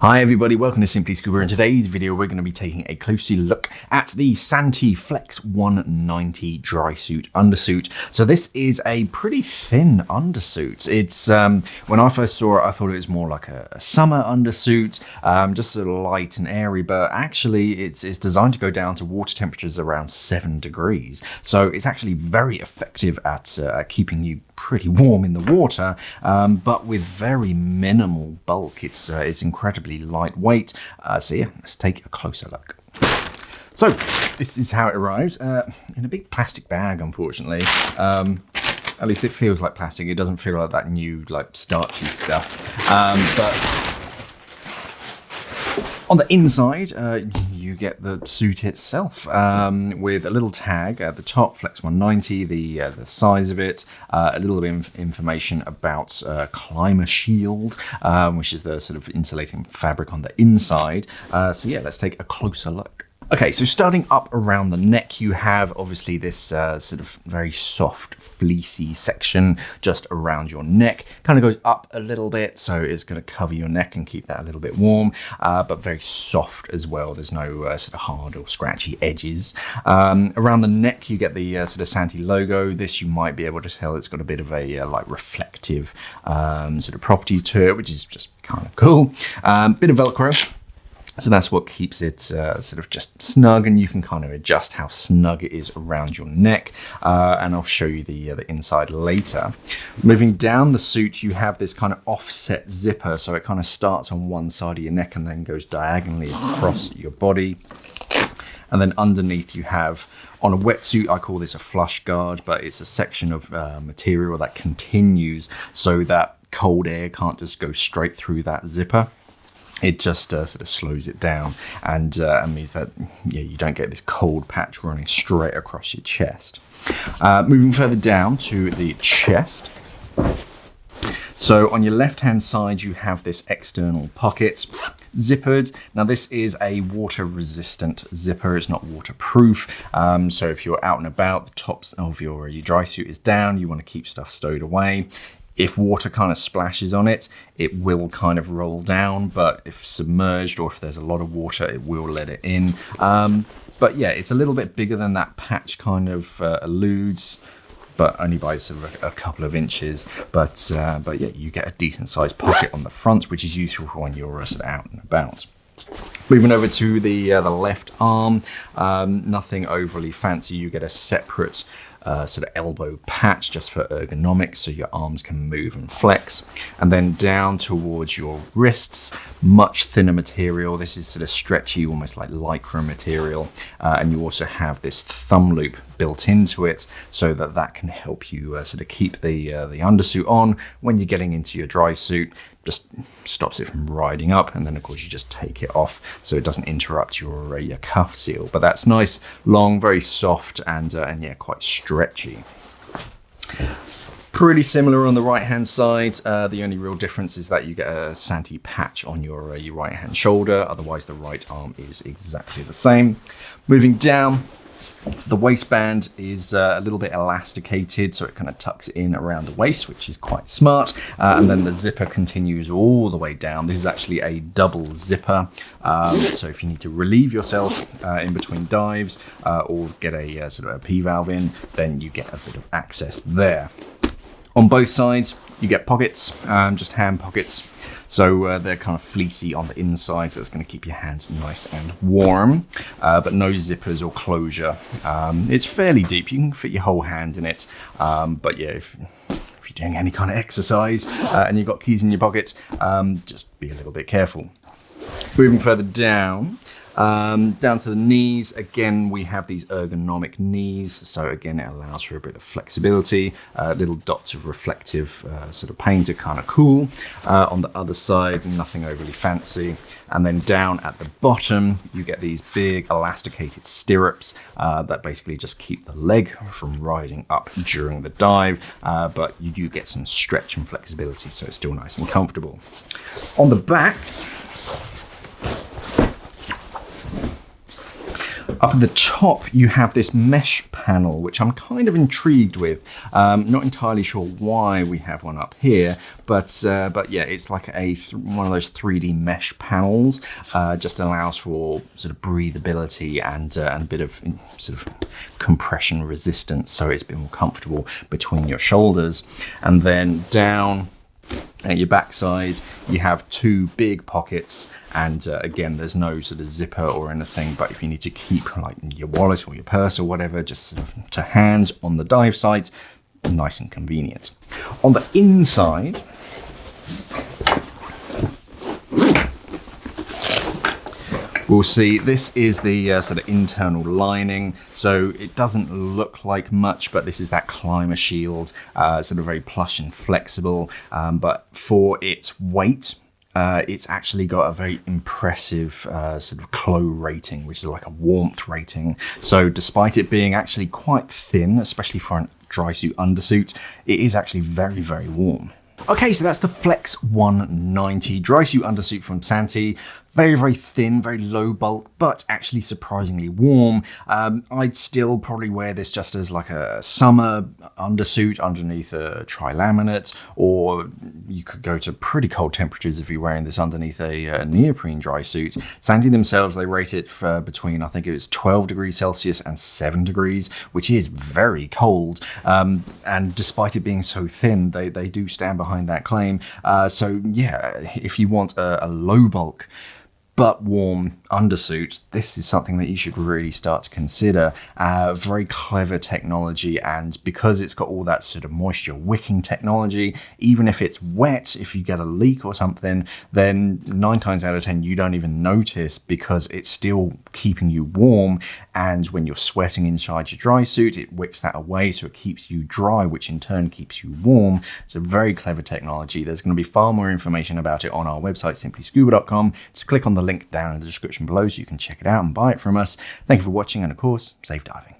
Hi everybody, welcome to Simply Scuba. In today's video we're going to be taking a closer look at the Santi Flex190 Drysuit Undersuit. So this is a pretty thin undersuit. It's when I first saw it I thought it was more like a summer undersuit, just sort of light and airy, but actually it's designed to go down to water temperatures around 7 degrees. So it's actually very effective at keeping you pretty warm in the water, but with very minimal bulk. It's incredibly lightweight. So yeah, let's take a closer look. So this is how it arrives in a big plastic bag, unfortunately. At least it feels like plastic. It doesn't feel like that new starchy stuff. But on the inside, you get the suit itself with a little tag at the top, Flex190, the size of it, a little bit of information about Climashield, which is the sort of insulating fabric on the inside. So yeah, let's take a closer look. Okay, so starting up around the neck, you have obviously this sort of very soft, fleecy section just around your neck. Kind of goes up a little bit, so it's going to cover your neck and keep that a little bit warm, but very soft as well. There's no sort of hard or scratchy edges. Around the neck, you get the sort of Santi logo. This you might be able to tell it's got a bit of a like reflective sort of properties to it, which is just kind of cool. Bit of Velcro. So that's what keeps it sort of just snug, and you can kind of adjust how snug it is around your neck. And I'll show you the inside later. Moving down the suit, you have this kind of offset zipper. So it kind of starts on one side of your neck and then goes diagonally across your body. And then underneath you have, on a wetsuit, I call this a flush guard, but it's a section of material that continues so that cold air can't just go straight through that zipper. It just sort of slows it down and means that you don't get this cold patch running straight across your chest. Moving further down to the chest. So on your left-hand side, you have this external pocket, zippered. Now this is a water-resistant zipper. It's not waterproof. So if you're out and about, the tops of your dry suit is down, you want to keep stuff stowed away. If water kind of splashes on it, it will kind of roll down, but if submerged or if there's a lot of water, it will let it in. But yeah, it's a little bit bigger than that patch kind of alludes, but only by sort of a couple of inches. But yeah, you get a decent sized pocket on the front, which is useful for when you're sort of out and about. Moving over to the left arm, nothing overly fancy. You get a separate sort of elbow patch just for ergonomics, so your arms can move and flex. And then down towards your wrists, much thinner material. This is sort of stretchy, almost like lycra material. And you also have this thumb loop built into it so that that can help you sort of keep the undersuit on when you're getting into your dry suit. Just stops it from riding up, and then of course you just take it off so it doesn't interrupt your cuff seal. But that's nice, long, very soft, and yeah, quite stretchy. Pretty similar on the right hand side. The only real difference is that you get a Santi patch on your right hand shoulder. Otherwise the right arm is exactly the same. Moving down, the waistband is a little bit elasticated, so it kind of tucks in around the waist, which is quite smart. And then the zipper continues all the way down. This is actually a double zipper. So if you need to relieve yourself in between dives or get a sort of a P-valve in, then you get a bit of access there. On both sides, you get pockets, just hand pockets. So they're kind of fleecy on the inside, so it's going to keep your hands nice and warm, but no zippers or closure. It's fairly deep. You can fit your whole hand in it, but yeah, if you're doing any kind of exercise and you've got keys in your pocket, just be a little bit careful. Moving further down, down to the knees, again we have these ergonomic knees, so again it allows for a bit of flexibility. Little dots of reflective sort of paint are kind of cool. On the other side, nothing overly fancy. And then down at the bottom you get these big elasticated stirrups that basically just keep the leg from riding up during the dive, but you do get some stretch and flexibility, so it's still nice and comfortable. On the back, Up at the top, you have this mesh panel, which I'm kind of intrigued with. Not entirely sure why we have one up here, but yeah, it's like one of those 3D mesh panels. Just allows for sort of breathability and a bit of sort of compression resistance, so it's a bit more comfortable between your shoulders. And then down at your backside, you have two big pockets, and again, there's no sort of zipper or anything, but if you need to keep like your wallet or your purse or whatever, just sort of to hand on the dive site, nice and convenient. On the inside, we'll see this is the sort of internal lining, so it doesn't look like much, but this is that Climashield, sort of very plush and flexible, but for its weight, it's actually got a very impressive sort of CLO rating, which is like a warmth rating. So despite it being actually quite thin, especially for a Drysuit undersuit, it is actually very, very warm. Okay, so that's the Flex190 Drysuit Undersuit from Santi. Very, very thin, very low bulk, but actually surprisingly warm. I'd still probably wear this just as like a summer undersuit underneath a tri-laminate, or you could go to pretty cold temperatures if you're wearing this underneath a neoprene dry suit. Santi themselves, they rate it for between, I think it was 12 degrees Celsius and 7 degrees, which is very cold. And despite it being so thin, they do stand behind that claim. So yeah, if you want a low bulk but warm undersuit, this is something that you should really start to consider. Very clever technology, and because it's got all that sort of moisture wicking technology, even if it's wet, if you get a leak or something, then 9 times out of 10 you don't even notice, because it's still keeping you warm, and when you're sweating inside your dry suit, it wicks that away, so it keeps you dry, which in turn keeps you warm. It's a very clever technology. There's going to be far more information about it on our website, simplyscuba.com. Just click on the link down in the description below so you can check it out and buy it from us. Thank you for watching, and of course, safe diving.